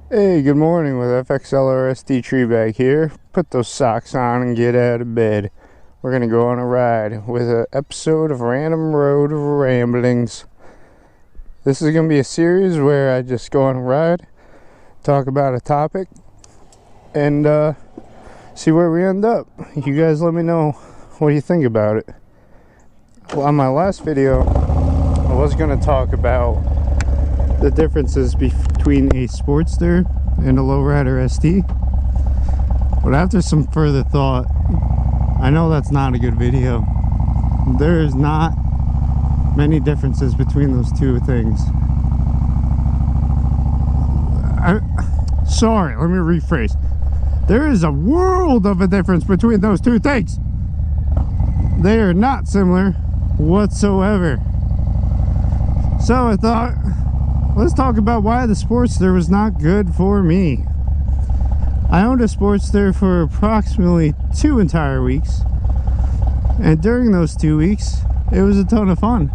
Hey, good morning with FXLRSD Treebag here. Put those socks on and get out of bed. We're gonna go on a ride with an episode of Random Road Ramblings. This is gonna be a series where I just go on a ride, talk about a topic, and see where we end up. You guys let me know what you think about it. Well, on my last video, I was gonna talk about the differences between a Sportster and a Lowrider ST, but after some further thought, I know that's not a good video. There's not many differences between those two things. Sorry, let me rephrase. There is a world of a difference between those two things. They are not similar whatsoever. So I thought, let's talk about why the Sportster was not good for me. I owned a Sportster for approximately 2 entire weeks, and during those 2 weeks, it was a ton of fun.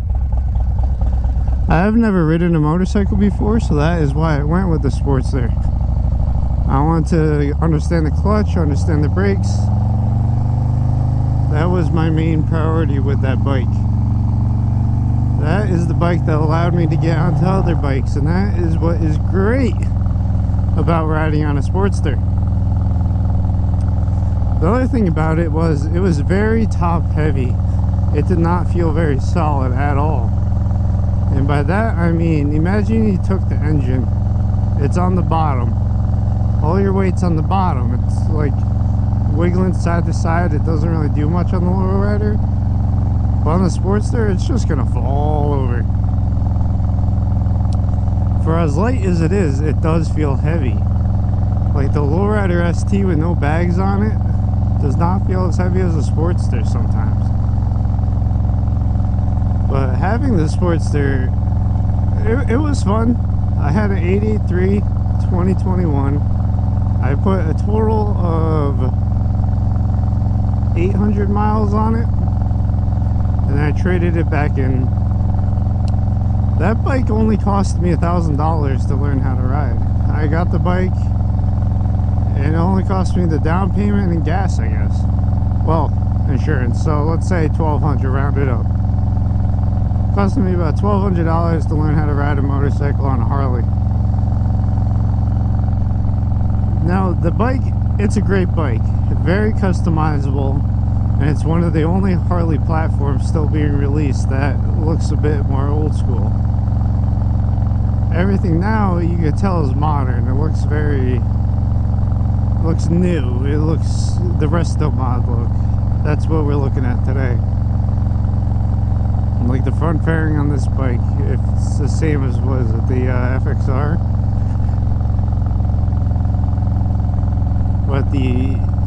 I have never ridden a motorcycle before, so that is why I went with the Sportster. I wanted to understand the clutch, understand the brakes. That was my main priority with that bike. That is the bike that allowed me to get onto other bikes, and that is what is great about riding on a Sportster. The other thing about it was very top heavy. It did not feel very solid at all. And by that I mean, imagine you took the engine, it's on the bottom, all your weight's on the bottom, it's like wiggling side to side. It doesn't really do much on the lowrider. But on the Sportster, it's just gonna fall over. For as light as it is, it does feel heavy. Like the Lowrider ST with no bags on it does not feel as heavy as a Sportster sometimes. But having the Sportster, it was fun. I had an 883 2021. I put a total of 800 miles on it, and I traded it back in. That bike only cost me $1,000 to learn how to ride. I got the bike and it only cost me the down payment and gas, I guess. Well, insurance, so let's say $1,200, round it up. Cost me about $1,200 to learn how to ride a motorcycle on a Harley. Now the bike, it's a great bike, very customizable, and it's one of the only Harley platforms still being released that looks a bit more old school. Everything now, you can tell, is modern. It looks looks new. It looks the resto mod look. That's what we're looking at today. Like the front fairing on this bike, it's the same as was it the FXR. But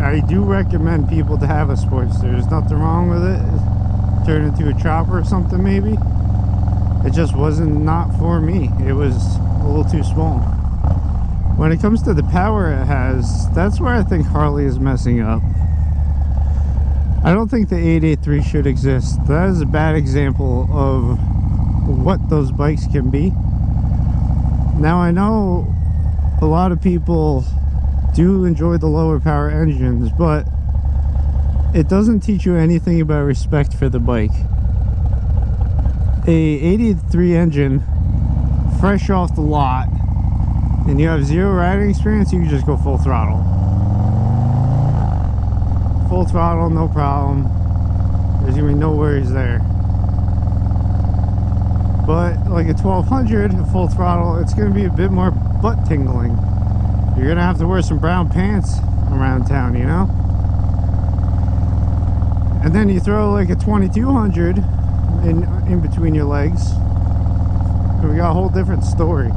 I do recommend people to have a Sportster. There's nothing wrong with it. Turn it into a chopper or something maybe. It just wasn't not for me. It was a little too small. When it comes to the power it has, that's where I think Harley is messing up. I don't think the 883 should exist. That is a bad example of what those bikes can be. Now I know a lot of people do enjoy the lower power engines, but it doesn't teach you anything about respect for the bike. A 883 engine, fresh off the lot, and you have zero riding experience, you can just go full throttle. Full throttle, no problem. There's gonna be no worries there. But like a 1200, full throttle, it's gonna be a bit more butt tingling. You're gonna have to wear some brown pants around town, you know? And then you throw like a 2200 in between your legs, and we got a whole different story.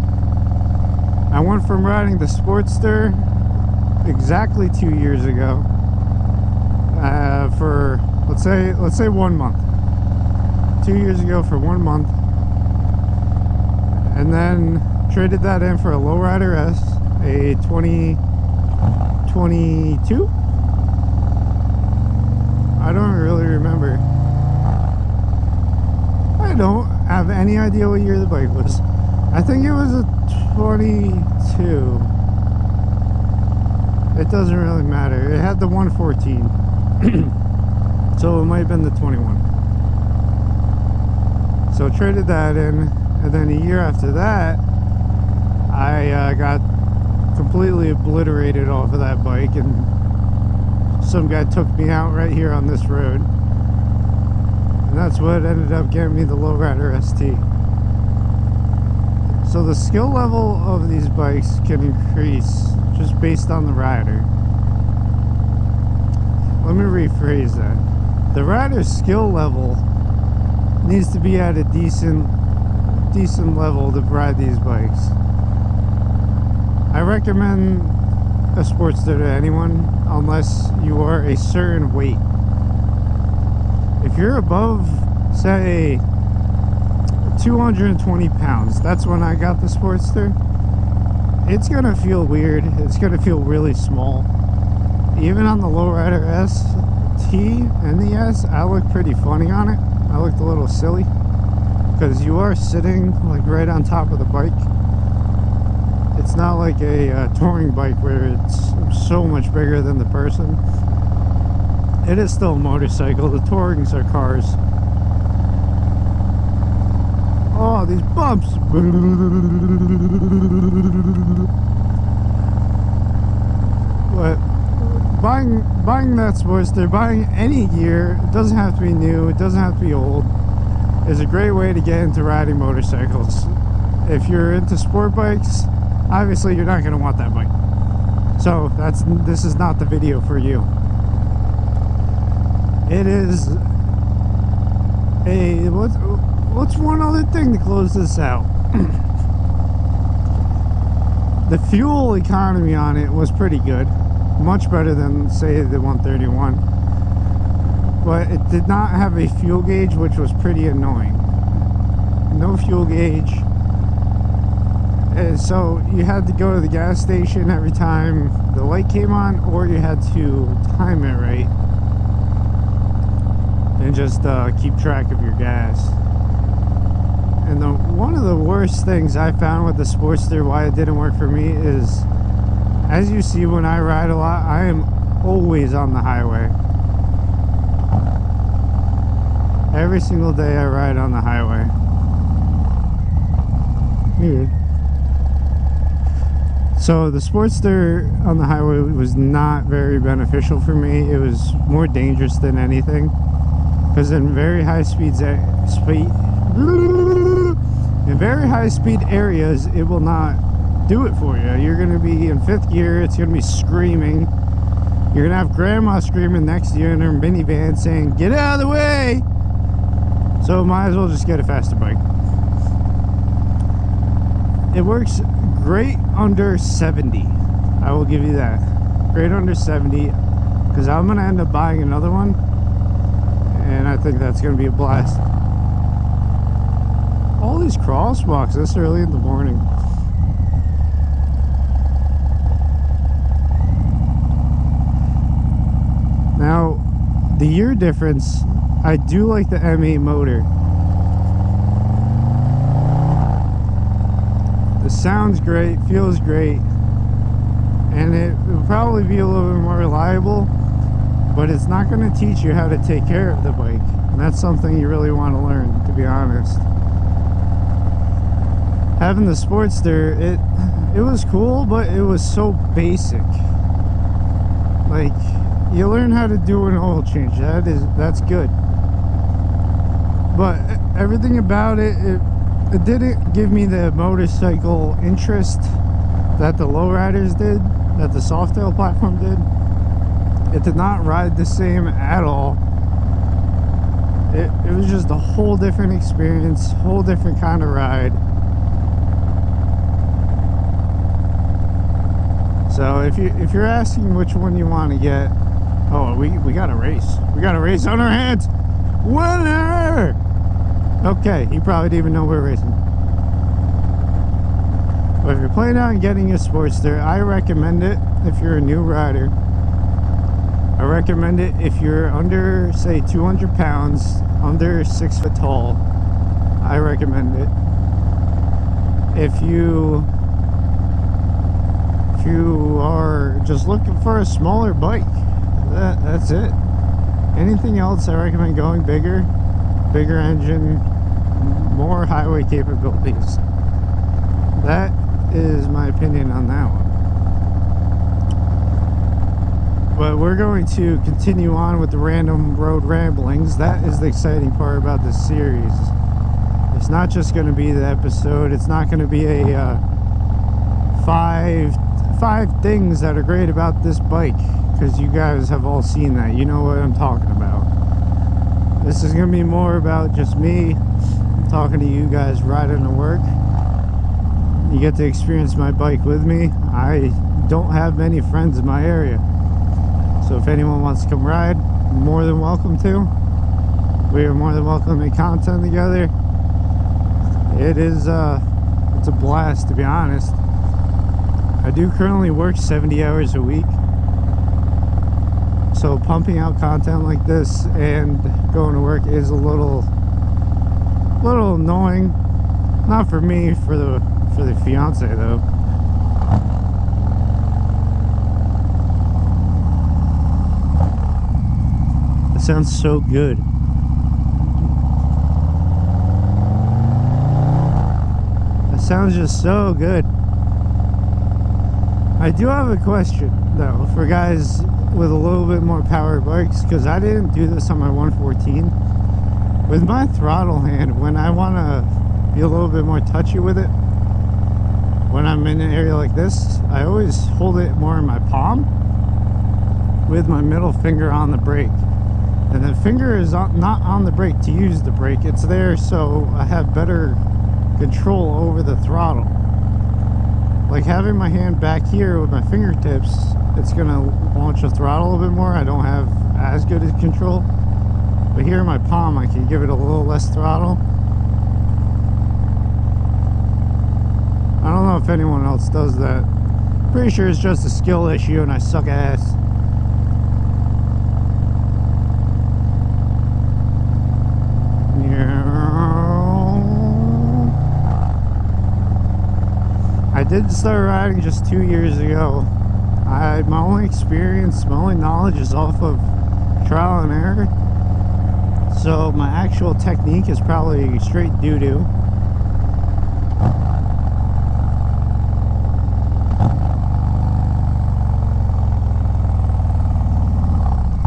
I went from riding the Sportster exactly 2 years ago for let's say 1 month. 2 years ago for 1 month, and then traded that in for a Lowrider S, a 2022. I don't really remember. I don't have any idea what year the bike was. I think it was a 22. It doesn't really matter. It had the 114. So it might have been the 21. So traded that in, and then a year after that, I got completely obliterated off of that bike, and some guy took me out right here on this road, and that's what ended up getting me the Lowrider ST. So the skill level of these bikes can increase just based on the rider. Let me rephrase that. The rider's skill level needs to be at a decent level to ride these bikes. I recommend a Sportster to anyone unless you are a certain weight. If you're above, say, 220 pounds, that's when I got the Sportster. It's gonna feel weird. It's gonna feel really small. Even on the Lowrider ST and the S, I look pretty funny on it. I looked a little silly because you are sitting like right on top of the bike. It's not like a touring bike where it's so much bigger than the person. It is still a motorcycle. The tourings are cars. Oh, these bumps. But buying that Sportster, buying any gear, it doesn't have to be new, it doesn't have to be old, is a great way to get into riding motorcycles. If you're into sport bikes, obviously you're not going to want that bike. So this is not the video for you. It is a what's one other thing to close this out? The fuel economy on it was pretty good, much better than, say, the 131, but it did not have a fuel gauge, which was pretty annoying. No fuel gauge, and so you had to go to the gas station every time the light came on, or you had to time it right and just keep track of your gas. And one of the worst things I found with the Sportster, why it didn't work for me, is, as you see when I ride a lot, I am always on the highway. Every single day I ride on the highway. Weird. So the Sportster on the highway was not very beneficial for me. It was more dangerous than anything, because in very high speed areas, it will not do it for you. You're going to be in 5th gear, it's going to be screaming. You're going to have grandma screaming next to you in her minivan saying, "Get out of the way!" So might as well just get a faster bike. It works great under 70. I will give you that. Great under 70, because I'm going to end up buying another one, and I think that's going to be a blast. All these crosswalks this early in the morning. Now, the year difference, I do like the M8 motor. The sounds great, feels great, and it will probably be a little bit more reliable, but it's not going to teach you how to take care of the bike, and that's something you really want to learn, to be honest. Having the Sportster, it was cool, but it was so basic. Like, you learn how to do an oil change. That's good. But everything about it didn't give me the motorcycle interest that the lowriders did, that the softail platform did. It did not ride the same at all. It was just a whole different experience, whole different kind of ride. So if you're asking which one you want to get, oh, we got a race. We got a race on our hands. Winner! Okay, you probably didn't even know we're racing. But if you're planning on getting a Sportster, I recommend it if you're a new rider. I recommend it if you're under, say, 200 pounds, under 6 foot tall. I recommend it. If you who are just looking for a smaller bike. That's it. Anything else, I recommend going bigger engine, more highway capabilities. That is my opinion on that one. But we're going to continue on with the random road ramblings. That is the exciting part about this series. It's not just going to be the episode. It's not going to be a five things that are great about this bike, because you guys have all seen that. You know what I'm talking about. This is going to be more about just me talking to you guys riding to work. You get to experience my bike with me. I don't have many friends in my area, so if anyone wants to come ride, more than welcome to. We are more than welcome to make content together. It's a blast, to be honest. I do currently work 70 hours a week, so pumping out content like this and going to work is a little annoying. Not for me, for the fiance though. It sounds so good. It sounds just so good. I do have a question though for guys with a little bit more power bikes, because I didn't do this on my 114. With my throttle hand, when I want to be a little bit more touchy with it, when I'm in an area like this, I always hold it more in my palm with my middle finger on the brake. And the finger is not on the brake to use the brake. It's there so I have better control over the throttle. Like having my hand back here with my fingertips, it's gonna launch the throttle a little bit more. I don't have as good a control. But here in my palm, I can give it a little less throttle. I don't know if anyone else does that. Pretty sure it's just a skill issue and I suck ass. I did start riding just 2 years ago. My only experience, my only knowledge is off of trial and error. So my actual technique is probably straight doo-doo.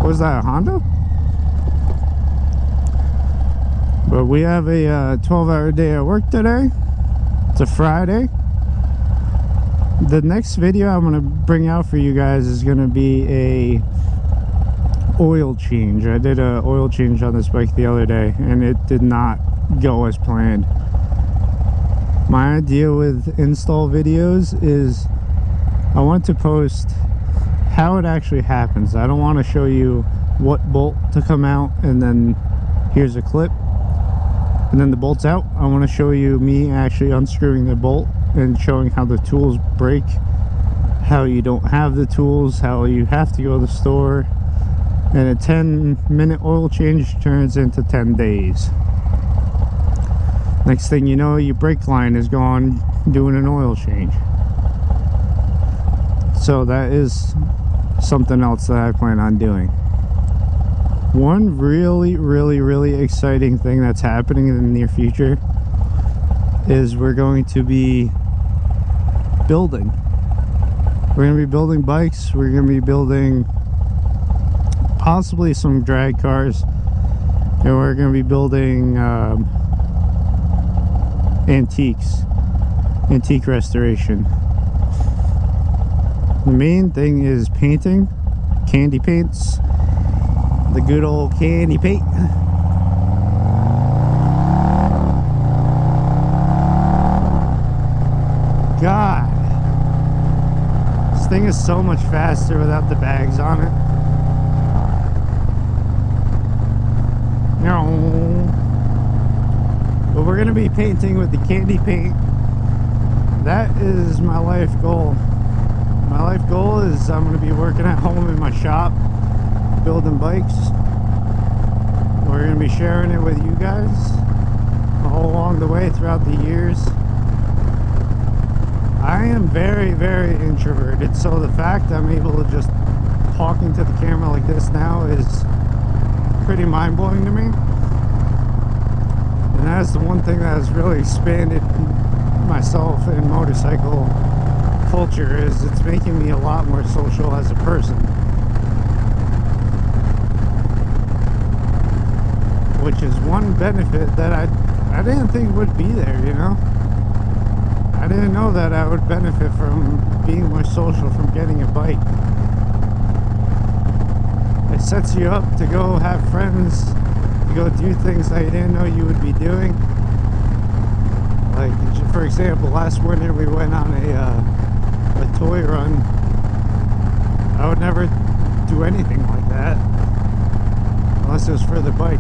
Was that a Honda? But we have a 12-hour day at work today. It's a Friday. The next video I'm going to bring out for you guys is going to be a oil change. I did a oil change on this bike the other day and it did not go as planned. My idea with install videos is I want to post how it actually happens. I don't want to show you what bolt to come out and then here's a clip and then the bolt's out. I want to show you me actually unscrewing the bolt and showing how the tools break, how you don't have the tools, how you have to go to the store, and a 10-minute oil change turns into 10 days. Next thing you know, your brake line is gone doing an oil change. So that is something else that I plan on doing. One really exciting thing that's happening in the near future is we're going to be building. We're going to be building bikes. We're going to be building possibly some drag cars, and we're going to be building antique restoration. The main thing is painting, candy paints, the good old candy paint. God, this thing is so much faster without the bags on it. But we're gonna be painting with the candy paint. That is my life goal. My life goal is I'm gonna be working at home in my shop, building bikes. We're gonna be sharing it with you guys all along the way throughout the years. I am very, very introverted, so the fact I'm able to just talking to the camera like this now is pretty mind-blowing to me. And that's the one thing that has really expanded myself in motorcycle culture, is it's making me a lot more social as a person, which is one benefit that I didn't think would be there, you know. I didn't know that I would benefit from being more social from getting a bike. It sets you up to go have friends, to go do things that you didn't know you would be doing. Like, for example, last winter we went on a toy run. I would never do anything like that unless it was for the bike.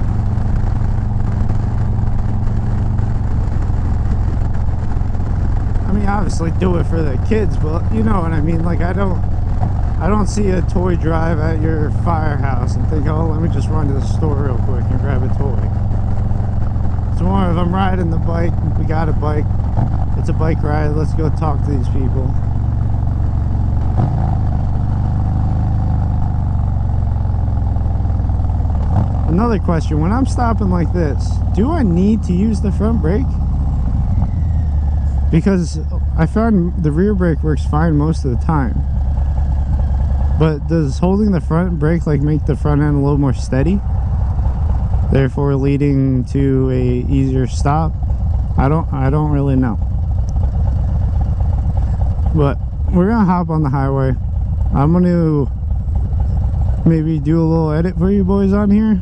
I mean, obviously do it for the kids, but you know what I mean. Like, I don't see a toy drive at your firehouse and think, oh, let me just run to the store real quick and grab a toy. It's more of, I'm riding the bike, we got a bike, it's a bike ride, let's go talk to these people. Another question, when I'm stopping like this, do I need to use the front brake? Because I found the rear brake works fine most of the time. But does holding the front brake like make the front end a little more steady, therefore leading to a easier stop? I don't really know. But we're gonna hop on the highway. I'm gonna maybe do a little edit for you boys on here,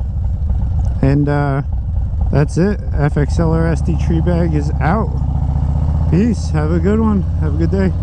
and that's it. FXLRSD Treebag is out. Peace. Have a good one. Have a good day.